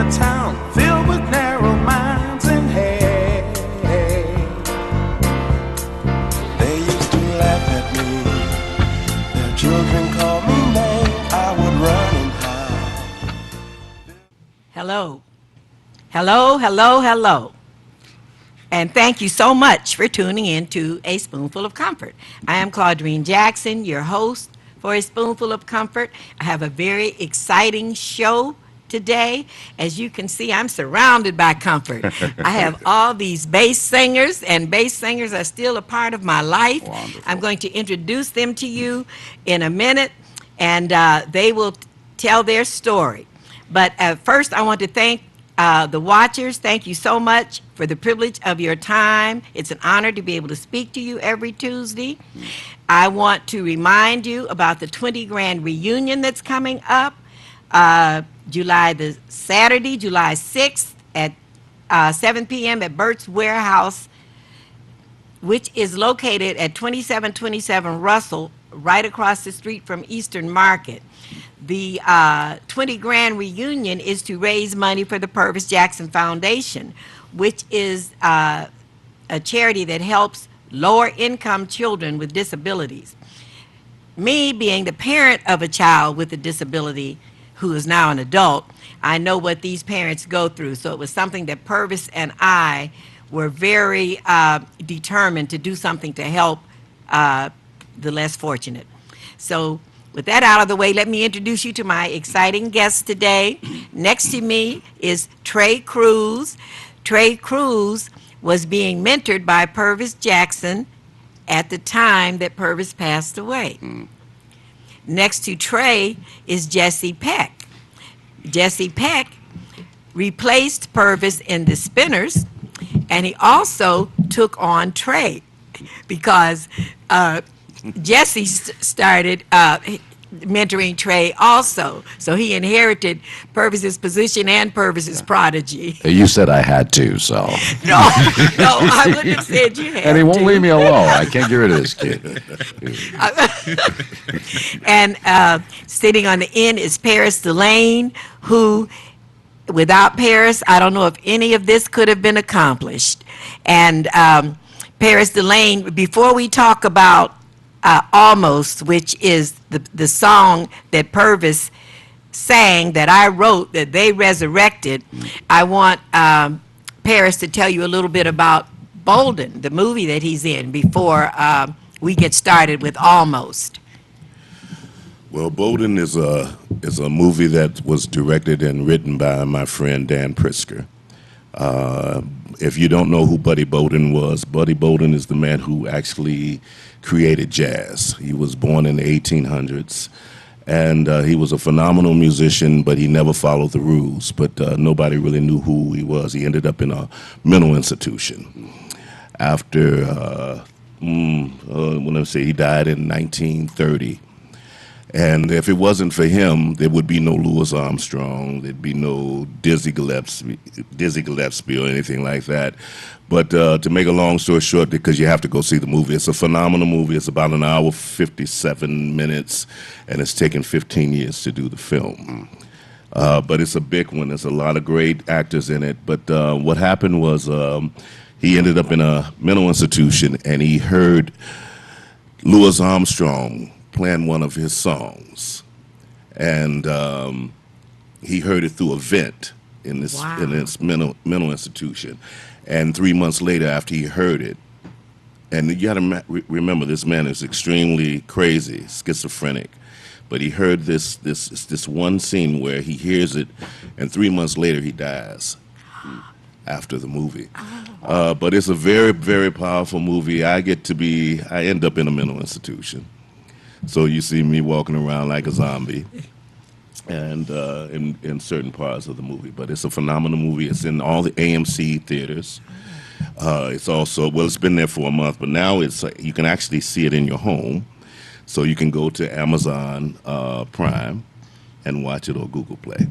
a town filled with narrow minds and hate. They used to laugh at me, their children called me names, I would run and hide. Hello. Hello, hello, hello. And thank you so much for tuning in to A Spoonful of Comfort. I am Claudrine Jackson, your host for A Spoonful of Comfort. I have a very exciting show today. As you can see, I'm surrounded by comfort. I have all these bass singers, and bass singers are still a part of my life. Wonderful. I'm going to introduce them to you in a minute, and they will tell their story. But first, I want to thank the watchers. Thank you so much for the privilege of your time. It's an honor to be able to speak to you every Tuesday. I want to remind you about the 20 Grand reunion that's coming up Saturday, July 6th at 7 p.m. at Burt's Warehouse, which is located at 2727 Russell, right across the street from Eastern Market. The 20 Grand reunion is to raise money for the Purvis Jackson Foundation, which is a charity that helps lower-income children with disabilities. Me, being the parent of a child with a disability who is now an adult, I know what these parents go through. So it was something that Purvis and I were very determined to do something to help the less fortunate. So with that out of the way, let me introduce you to my exciting guest today. Next to me is Trey Cruz. Trey Cruz was being mentored by Purvis Jackson at the time that Purvis passed away. Next to Trey is Jesse Peck. Jesse Peck replaced Purvis in the Spinners, and he also took on Trey because Jesse started mentoring Trey also. So he inherited Purvis's position and Purvis's prodigy. You said I had to, so. No, I wouldn't have said you had And he won't to. leave me alone. I can't get rid of this kid. And sitting on the end is Paris Delane, who, without Paris, I don't know if any of this could have been accomplished. And Paris Delane, before we talk about Almost, which is the song that Purvis sang that I wrote that they resurrected, I want Paris to tell you a little bit about Bolden, the movie that he's in, before we get started with Almost. Well, Bolden is a movie that was directed and written by my friend Dan Prisker. If you don't know who Buddy Bolden was, Buddy Bolden is the man who actually created jazz. He was born in the 1800s, and he was a phenomenal musician, but he never followed the rules. But nobody really knew who he was. He ended up in a mental institution after, he died in 1930. And if it wasn't for him, there would be no Louis Armstrong, there'd be no Dizzy Gillespie or anything like that. But to make a long story short, because you have to go see the movie, it's a phenomenal movie. It's about an hour, 57 minutes, and it's taken 15 years to do the film. But it's a big one. There's a lot of great actors in it. But what happened was he ended up in a mental institution, and he heard Louis Armstrong playing one of his songs, and he heard it through a vent in this mental institution. And 3 months later, after he heard it, and you got to remember, this man is extremely crazy, schizophrenic, but he heard this one scene where he hears it, and 3 months later he dies after the movie. But it's a very, very powerful movie. I end up in a mental institution. So you see me walking around like a zombie, and in certain parts of the movie. But it's a phenomenal movie. It's in all the AMC theaters. It's also, it's been there for a month, but now you can actually see it in your home. So you can go to Amazon Prime and watch it, or Google Play.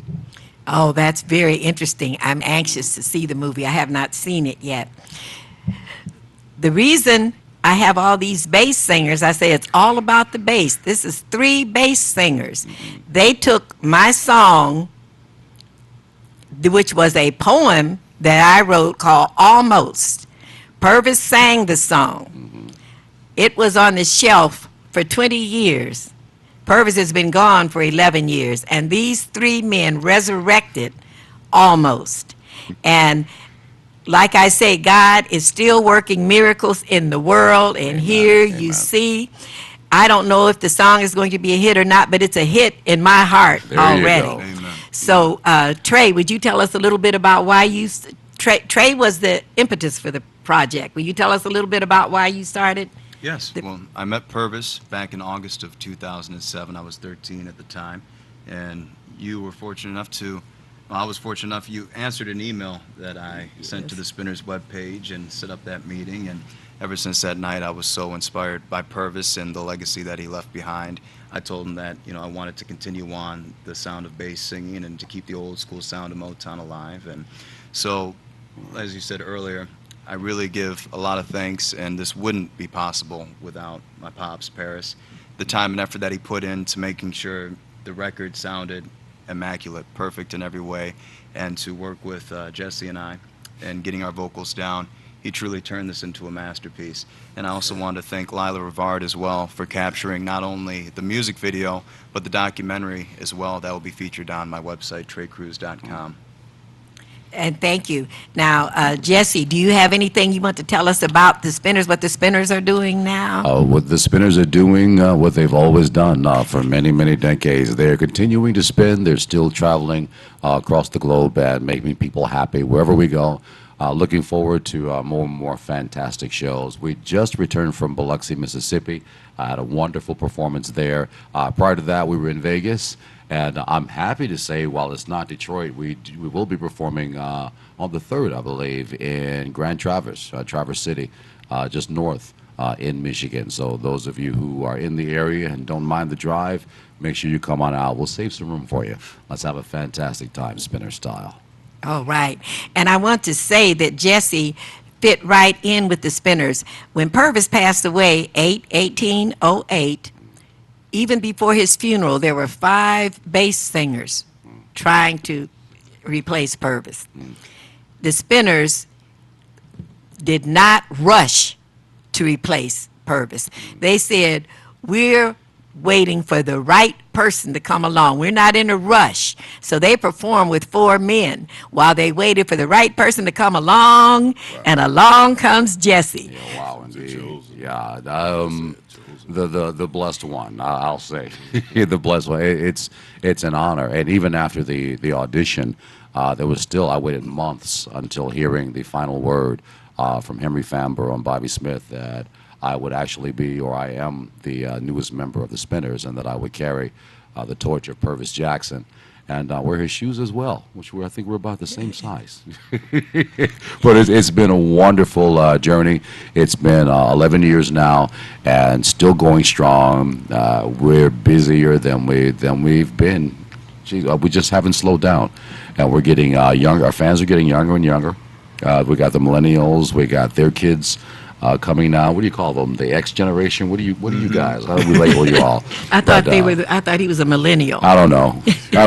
Oh, that's very interesting. I'm anxious to see the movie. I have not seen it yet. The reason I have all these bass singers, I say it's all about the bass. This is 3 bass singers. They took my song, which was a poem that I wrote called Almost. Purvis sang the song. It was on the shelf for 20 years. Purvis has been gone for 11 years, and these three men resurrected Almost. And like I say, God is still working miracles in the world, and here you see. I don't know if the song is going to be a hit or not, but it's a hit in my heart already. Amen. So, Trey, would you tell us a little bit about why you, Trey was the impetus for the project. Will you tell us a little bit about why you started? Yes. Well, I met Purvis back in August of 2007. I was 13 at the time, and you were fortunate enough to, well, I was fortunate enough, you answered an email that I sent to the Spinners webpage and set up that meeting, and ever since that night, I was so inspired by Purvis and the legacy that he left behind. I told him that, I wanted to continue on the sound of bass singing and to keep the old school sound of Motown alive. And so, as you said earlier, I really give a lot of thanks, and this wouldn't be possible without my pops, Paris. The time and effort that he put into making sure the record sounded immaculate, perfect in every way, and to work with Jesse and I and getting our vocals down. He truly turned this into a masterpiece. And I also want to thank Lila Rivard as well for capturing not only the music video, but the documentary as well that will be featured on my website, treycruz.com. And thank you. Now, Jesse, do you have anything you want to tell us about the Spinners, what the Spinners are doing now? What the Spinners are doing, what they've always done for many, many decades. They're continuing to spin. They're still traveling across the globe and making people happy wherever we go. Looking forward to more and more fantastic shows. We just returned from Biloxi, Mississippi. I had a wonderful performance there. Prior to that, we were in Vegas. And I'm happy to say, while it's not Detroit, we will be performing on the 3rd, I believe, in Grand Traverse, Traverse City, just north in Michigan. So those of you who are in the area and don't mind the drive, make sure you come on out. We'll save some room for you. Let's have a fantastic time, Spinner style. All right. And I want to say that Jesse fit right in with the Spinners. When Purvis passed away, 1808, even before his funeral, there were 5 bass singers trying to replace Purvis. The Spinners did not rush to replace Purvis. They said, we're waiting for the right person to come along. We're not in a rush. So they performed with 4 men while they waited for the right person to come along, and along comes Jesse. Yeah, wow, indeed. Yeah, the blessed one, I'll say. The blessed one. It's an honor. And even after the audition, there was still, I waited months until hearing the final word from Henry Famber and Bobby Smith that I would actually be, or I am, the newest member of the Spinners, and that I would carry the torch of Purvis Jackson and wear his shoes as well, which I think we're about the same size. But it's been a wonderful journey. It's been 11 years now, and still going strong. We're busier than we've been. Geez, we just haven't slowed down, and we're getting younger. Our fans are getting younger and younger. We got the millennials. We got their kids coming now. What do you call them? The X generation? What do you guys? How do we label you all? I thought I thought he was a millennial. I don't know.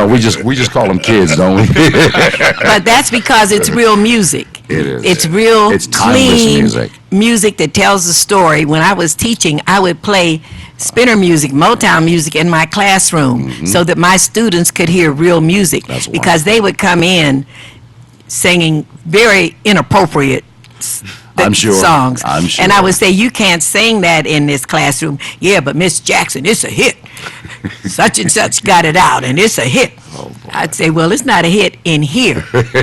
We just call them kids, don't we? But that's because it's real music. It is. It's real It's timeless clean music that tells the story. When I was teaching, I would play Spinner music, Motown music in my classroom so that my students could hear real music. That's because they would come in singing very inappropriate songs. I'm sure. And I would say, you can't sing that in this classroom. Yeah, but Miss Jackson, it's a hit. Such and such got it out, and it's a hit. Oh, boy. I'd say, well, it's not a hit in here. This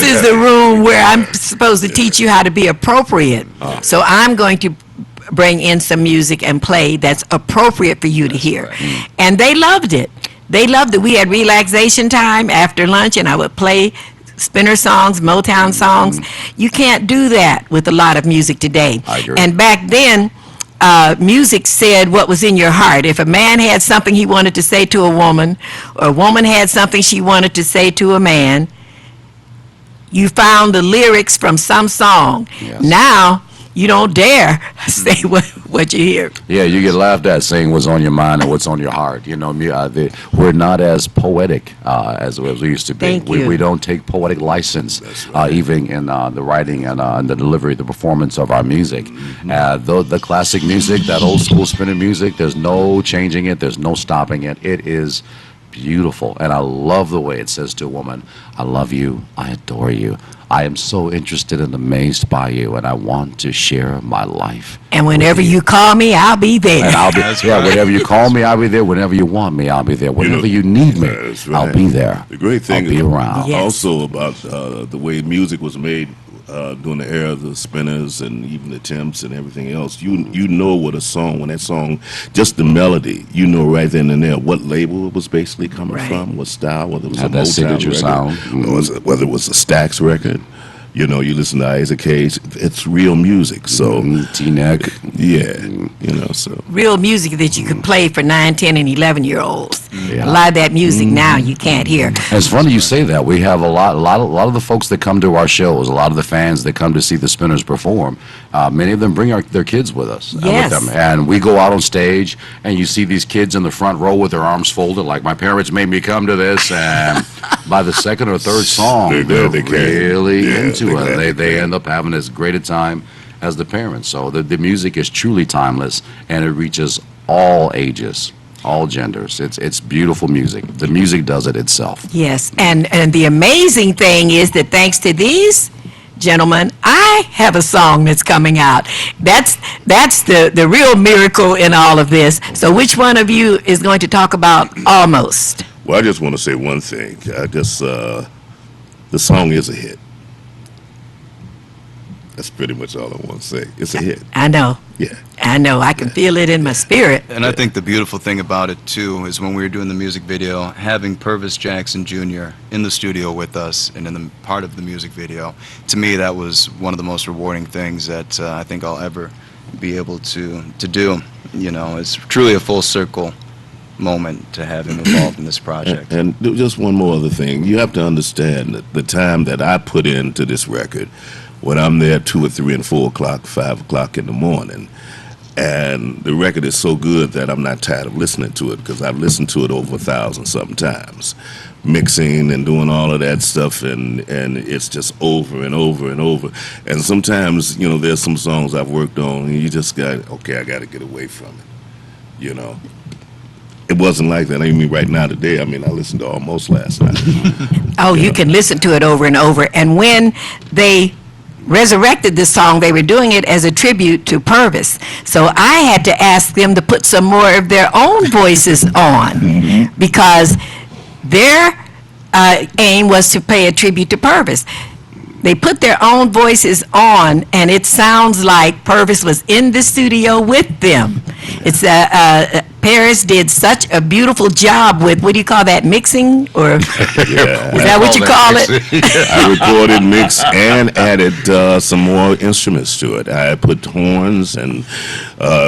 is the room where I'm supposed to teach you how to be appropriate. So I'm going to bring in some music and play that's appropriate for you to hear. Right. And they loved it. They loved it. We had relaxation time after lunch, and I would play Spinner songs, Motown songs. You can't do that with a lot of music today. I agree. And back then, music said what was in your heart. If a man had something he wanted to say to a woman, or a woman had something she wanted to say to a man, you found the lyrics from some song. Yes. Now, you don't dare say what you hear. Yeah, you get laughed at saying what's on your mind and what's on your heart. You know, we're not as poetic as we used to be. Thank you. We don't take poetic license, That's right. even in the writing and the delivery, the performance of our music. The classic music, that old school spinning music, there's no changing it. There's no stopping it. It is beautiful, and I love the way it says to a woman, I love you, I adore you, I am so interested and amazed by you, and I want to share my life. And whenever you call me, I'll be there. And I'll be, That's yeah, right. whenever you call me, I'll be there. Whenever you want me, I'll be there. Whenever you need me, That's right. I'll be there. The great thing I'll be around. Yes. also about the way music was made during the era of the Spinners and even the Temps and everything else. You know what a song, when that song, just the melody, you know right then and there what label it was basically coming Right. from, what style, whether it was Had a that Motown signature record, sound. or whether it was a Stax record. You know, you listen to Isaac Cage, it's real music. So, T-neck. yeah, you know, so. Real music that you could play for 9, 10, and 11-year-olds. Yeah. A lot of that music now you can't hear. And it's funny you say that. We have a lot of the folks that come to our shows, a lot of the fans that come to see the Spinners perform. Many of them bring their kids with us. Yes. With them. And we go out on stage, and you see these kids in the front row with their arms folded, like my parents made me come to this. And by the second or third song, They're they're glad they came. really Yeah, into they're it. glad They they came. end up having as great a time as the parents. So the music is truly timeless, and it reaches all ages, all genders. It's beautiful music. The music does it itself. Yes, and the amazing thing is that thanks to these gentlemen, I have a song that's coming out. That's the real miracle in all of this. So which one of you is going to talk about Almost? Well, I just want to say one thing. The song is a hit. That's pretty much all I want to say. It's a hit. I know. Yeah. I know. I can feel it in my spirit. And I think the beautiful thing about it, too, is when we were doing the music video, having Purvis Jackson Jr. in the studio with us and in the part of the music video, to me, that was one of the most rewarding things that I think I'll ever be able to do. You know, it's truly a full circle moment to have him involved in this project. And just one more other thing. You have to understand that the time that I put into this record, when I'm there 2 or 3 and 4 o'clock, 5 o'clock in the morning, and the record is so good that I'm not tired of listening to it, because I've listened to it over 1,000 something times, mixing and doing all of that stuff, and it's just over and over and over. And sometimes, you know, there's some songs I've worked on, and you just got, okay, I got to get away from it, you know. It wasn't like that. I mean, right now today, I mean, I listened to Almost last night. Oh, you can listen to it over and over. And when they resurrected this song, they were doing it as a tribute to Purvis. So I had to ask them to put some more of their own voices on, because their aim was to pay a tribute to Purvis. They put their own voices on, and it sounds like Purvis was in the studio with them. It's Paris did such a beautiful job with, what do you call that, mixing? Or Yeah. is that what you call it? I recorded, mixed, and added some more instruments to it. I put horns and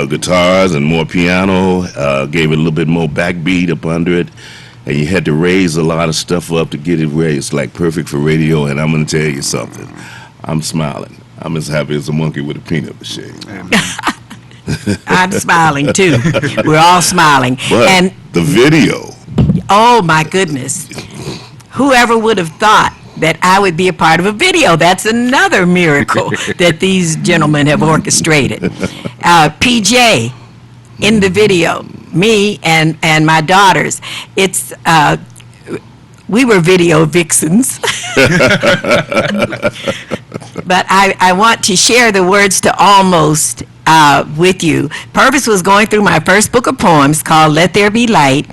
guitars and more piano, gave it a little bit more backbeat up under it, and you had to raise a lot of stuff up to get it raised, like perfect for radio. And I'm going to tell you something. I'm smiling. I'm as happy as a monkey with a peanut machine. I'm smiling too. We're all smiling. But And the video, oh my goodness, whoever would have thought that I would be a part of a video? That's another miracle that these gentlemen have orchestrated. PJ in the video, me and my daughters. It's we were video vixens. But I want to share the words to Almost with you. Purvis was going through my first book of poems called Let There Be Light,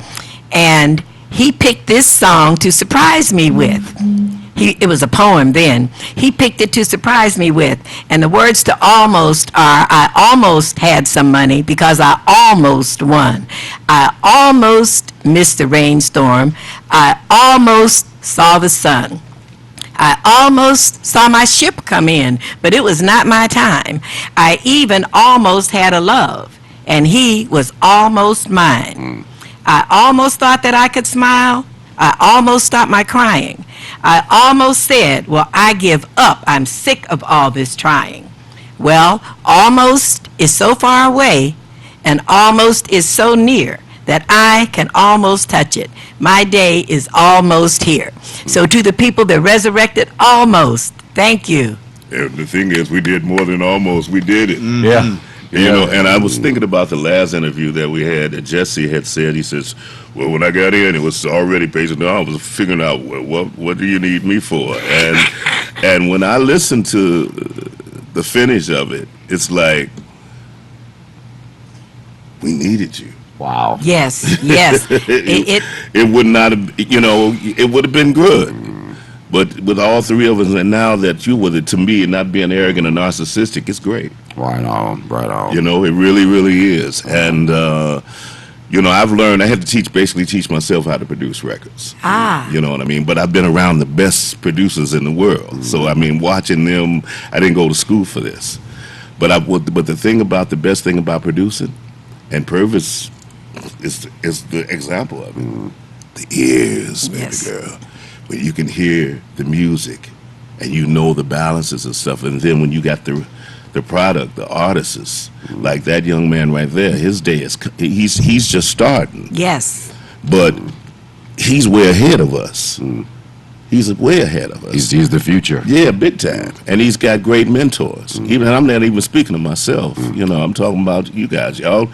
and he picked this song to surprise me with. It was a poem then. He picked it to surprise me with. And the words to Almost are, I almost had some money because I almost won. I almost missed the rainstorm. I almost saw the sun. I almost saw my ship come in, but it was not my time. I even almost had a love, and he was almost mine. I almost thought that I could smile. I almost stopped my crying. I almost said, well, I give up. I'm sick of all this trying. Well, almost is so far away and almost is so near that I can almost touch it. My day is almost here. So to the people that resurrected almost, thank you. And the thing is, we did more than almost. We did it. Yeah. You know, and I was thinking about the last interview that we had that Jesse had said. He says, "Well, when I got in, it was already patient. I was figuring out what do you need me for?" And when I listened to the finish of it, it's like we needed you. Wow. Yes, yes. It would not have, you know, it would have been good. But with all three of us, and now that you with it, to me, not being arrogant and narcissistic, it's great. Right on. Right on. You know, it really, really is. And, you know, I've learned, I had to basically teach myself how to produce records. You know what I mean? But I've been around the best producers in the world. So, I mean, watching them, I didn't go to school for this. But the thing about, the best thing about producing, and Purvis is the example of it, the ears, baby Yes. girl. Where you can hear the music and you know the balances and stuff. And then when you got the product, the artists, like that young man right there, his day is, he's just starting. Yes. But he's way ahead of us. He's way ahead of us. He's the future. Yeah, big time. And he's got great mentors. Even I'm not even speaking of myself. You know, I'm talking about you guys. Y'all,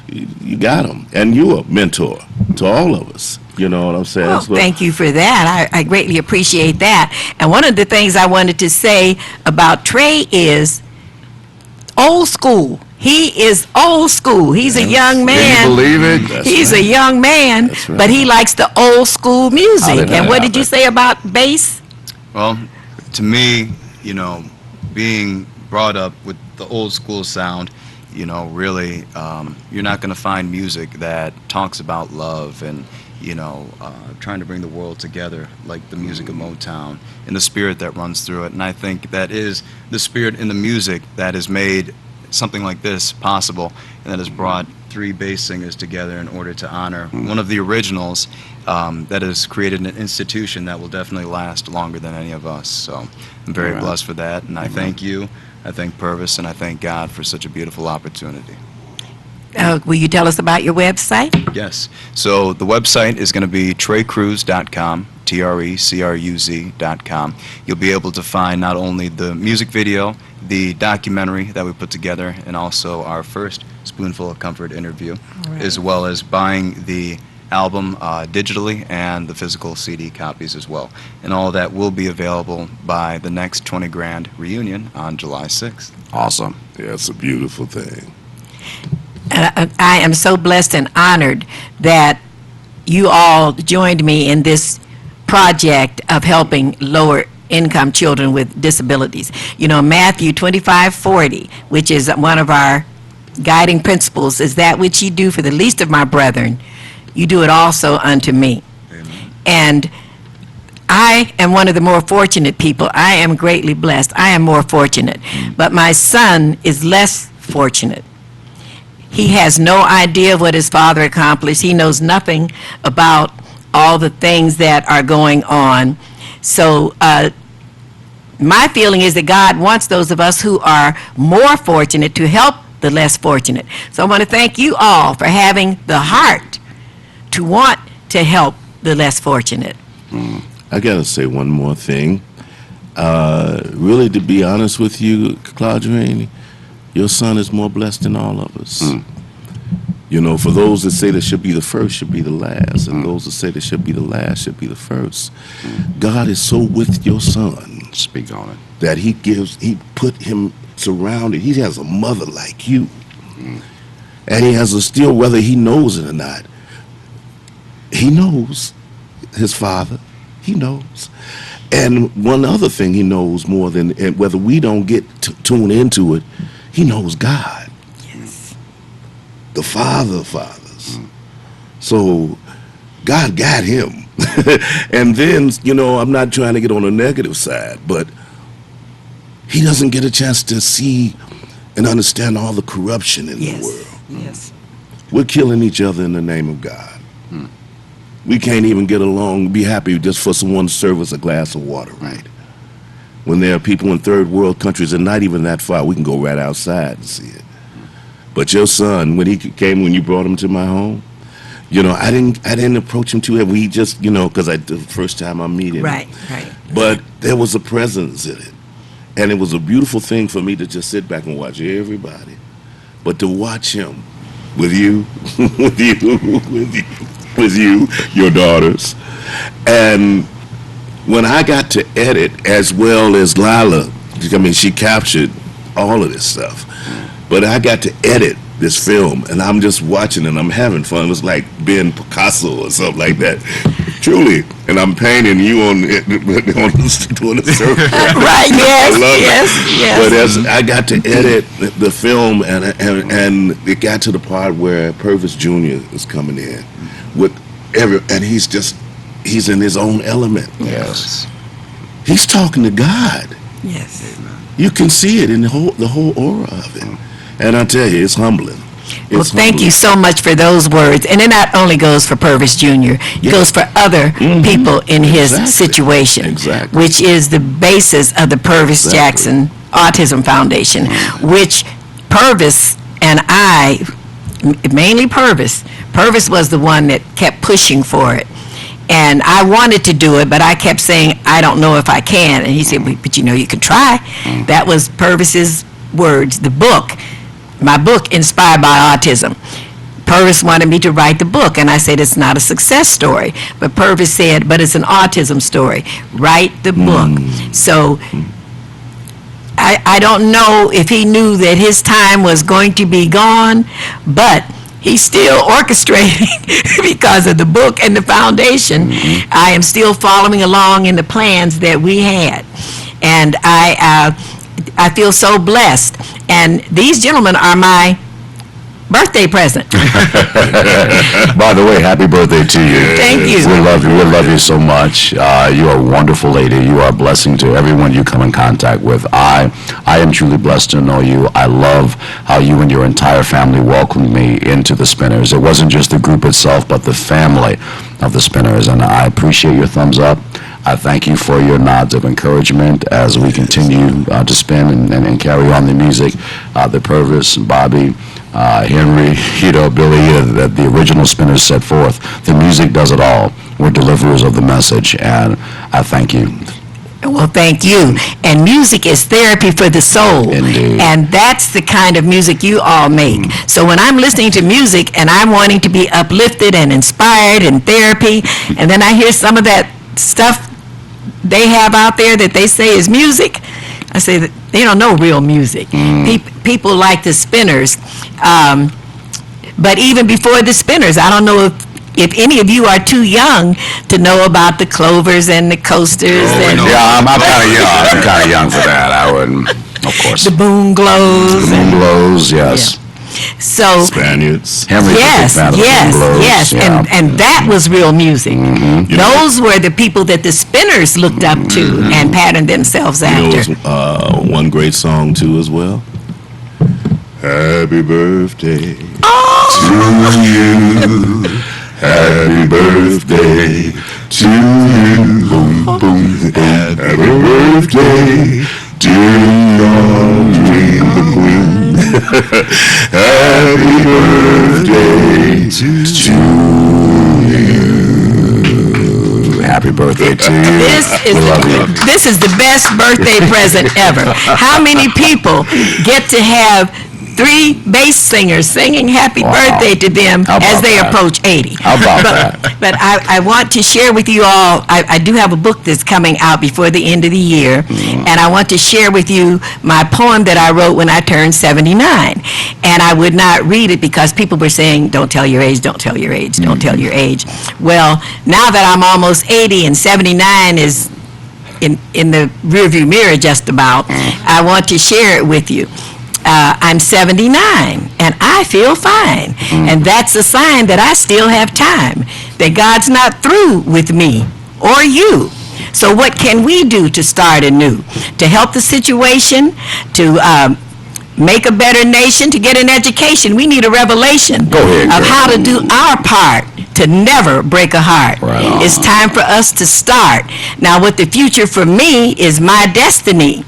you got them. And you're a mentor to all of us. You know what I'm saying? Well, thank you for that. I greatly appreciate that. And one of the things I wanted to say about Trey is old school. He is old school. He's a young man. Can you believe it? That's He's right. a young man, That's right. but he likes the old school How music. did that And what did you happen? say about bass? Well, to me, you know, being brought up with the old school sound, you know, really, you're not going to find music that talks about love and, you know, trying to bring the world together like the music of Motown and the spirit that runs through it. And I think that is the spirit in the music that has made something like this possible and that has brought three bass singers together in order to honor one of the originals that has created an institution that will definitely last longer than any of us. So I'm very blessed for that, and I thank you, I thank Purvis, and I thank God for such a beautiful opportunity. Will you tell us about your website? Yes. So the website is going to be trecruz.com, TRECRUZ.com. You'll be able to find not only the music video, the documentary that we put together, and also our first Spoonful of Comfort interview, as well as buying the album digitally and the physical CD copies as well. And all of that will be available by the next 20 Grand reunion on July 6th. Awesome. Yeah, it's a beautiful thing. I am so blessed and honored that you all joined me in this project of helping lower income children with disabilities. You know, Matthew 25:40, which is one of our guiding principles, is that which ye do for the least of my brethren, you do it also unto me. Amen. And I am one of the more fortunate people. I am greatly blessed. I am more fortunate. But my son is less fortunate. He has no idea of what his father accomplished. He knows nothing about all the things that are going on. So my feeling is that God wants those of us who are more fortunate to help the less fortunate. So I want to thank you all for having the heart to want to help the less fortunate. I got to say one more thing. Really, to be honest with you, Claudine, your son is more blessed than all of us. You know, for those that say there should be the first, should be the last, and those that say there should be the last, should be the first. God is so with your son Speak on it. that he put him surrounded. He has a mother like you. And he has a still, whether he knows it or not, he knows his father. He knows. And one other thing he knows more than, and whether we don't get tune into it, he knows God. Yes. The Father of fathers. So God got him. And then, you know, I'm not trying to get on the negative side, but he doesn't get a chance to see and understand all the corruption in the world. Yes. We're killing each other in the name of God. We can't even get along, be happy just for someone to serve us a glass of water, right? when there are people in third world countries and not even that far. We can go right outside and see it. But your son, when he came, when you brought him to my home, you know, I didn't approach him too heavy. We just, you know, because the first time I'm meeting Right, him. right. But there was a presence in it. And it was a beautiful thing for me to just sit back and watch everybody. But to watch him with you, with you, your daughters. And when I got to edit, as well as Lila, I mean, she captured all of this stuff. But I got to edit this film, and I'm just watching and I'm having fun. It was like being Picasso or something like that. Truly. And I'm painting you on the surface. Right, yes, I love yes. But as I got to edit the film, and it got to the part where Purvis Jr. is coming in with and he's in his own element. Yes. He's talking to God. Yes. You can see it in the whole aura of it. And I tell you, it's humbling. Well, thank you so much for those words. And it not only goes for Purvis Jr., it goes for other people in his situation, Exactly. which is the basis of the Purvis Jackson Autism Foundation, which Purvis and I, mainly Purvis was the one that kept pushing for it. And I wanted to do it, but I kept saying, I don't know if I can. And he said, but you know, you can try. That was Purvis's words. The book, my book, Inspired by Autism. Purvis wanted me to write the book, and I said, it's not a success story. But Purvis said, but it's an autism story. Write the book. So I don't know if he knew that his time was going to be gone, but he's still orchestrating because of the book and the foundation. I am still following along in the plans that we had. And I feel so blessed. And these gentlemen are my birthday present. By the way, happy birthday to you. Thank you. We love you. We love you so much. You are a wonderful lady. You are a blessing to everyone you come in contact with. I am truly blessed to know you. I love how you and your entire family welcomed me into the Spinners. It wasn't just the group itself, but the family of the Spinners. And I appreciate your thumbs up. I thank you for your nods of encouragement as we continue to spin and carry on the music. The Purvis, Bobby, Henry, Billy, that the original Spinners set forth. The music does it all. We're deliverers of the message, and I thank you. Well, thank you. And music is therapy for the soul. Indeed. And that's the kind of music you all make. So when I'm listening to music and I'm wanting to be uplifted and inspired and therapy, and then I hear some of that stuff they have out there that they say is music, I say that they don't know real music. People like the Spinners. But even before the Spinners, I don't know if any of you are too young to know about the Clovers and the Coasters. Yeah, I'm kind of young. I'm kind of young for that. I wouldn't, of course. The Boom Glows. The Moon Glows, yes. So Spaniards. Henry's yes, a big fan of the yes, Moon Glows, yes, yeah. and that was real music. Those were the people that the Spinners looked up to and patterned themselves You know, after. it's, one great song too as well. Happy birthday to you. Happy birthday to you. Boom, boom, boom. Happy birthday, dear dream queen. Happy birthday to you. Happy birthday to you. This is the best birthday present ever. How many people get to have 3 bass singers singing happy birthday to them as they approach 80? How about that? But I want to share with you all, I do have a book that's coming out before the end of the year, and I want to share with you my poem that I wrote when I turned 79. And I would not read it because people were saying, don't tell your age, don't tell your age, don't tell your age. Well, now that I'm almost 80 and 79 is in the rearview mirror just about, I want to share it with you. I'm 79 and I feel fine. And that's a sign that I still have time, that God's not through with me or you. So what can we do to start anew? To help the situation, to make a better nation, to get an education? We need a revelation Go ahead, of girl. how to do our part to to never break a heart. Right on. It's time for us to start. Now, what the future for me is my destiny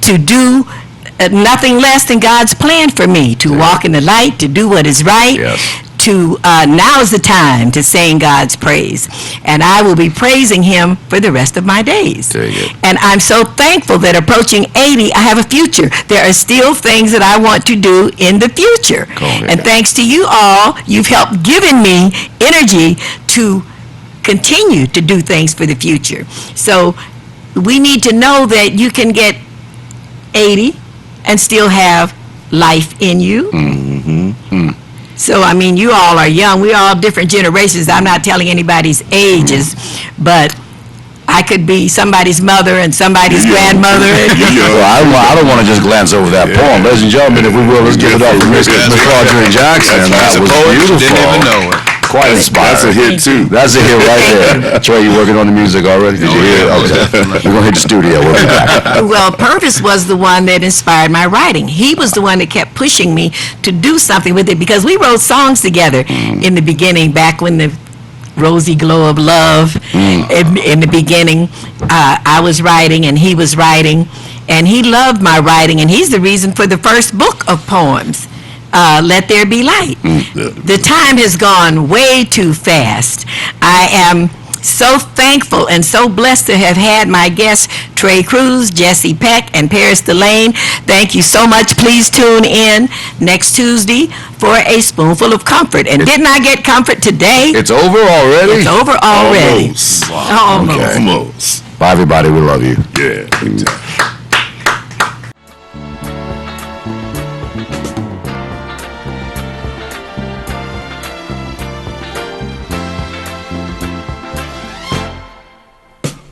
to do nothing less than God's plan for me, to walk in the light, to do what is right, Yes. to now's the time to sing God's praise. And I will be praising him for the rest of my days. Dig it. And I'm so thankful that approaching 80, I have a future. There are still things that I want to do in the future. Cool. And thanks to you all, you've helped given me energy to continue to do things for the future. So we need to know that you can get 80 and still have life in you. So, I mean, you all are young. We're all different generations. I'm not telling anybody's ages, but I could be somebody's mother and somebody's grandmother. Well, I don't want to just glance over that poem. Ladies and gentlemen, if we will, let's give it up for Miss Audrey Jackson. That was beautiful. Didn't even know it. Quite inspiring. That's a hit too. That's a hit right there. Trey, you working on the music already? Did you hear it? Oh, Okay. definitely. We're going to hit the studio. We'll be back. Well, Purvis was the one that inspired my writing. He was the one that kept pushing me to do something with it, because we wrote songs together in the beginning, back when the Rosy Glow of Love, in the beginning, I was writing and he was writing, and he loved my writing, and he's the reason for the first book of poems, Let There Be Light. The time has gone way too fast. I am so thankful and so blessed to have had my guests, Trey Cruz, Jesse Peck, and Paris Delane. Thank you so much. Please tune in next Tuesday for a Spoonful of Comfort. And didn't I get comfort today? It's over already? It's over already. Almost. Almost. Okay. Almost. Bye, everybody. We love you. Yeah.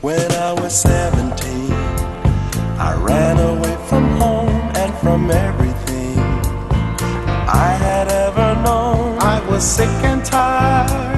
When I was 17, I ran away from home and from everything I had ever known. I was sick and tired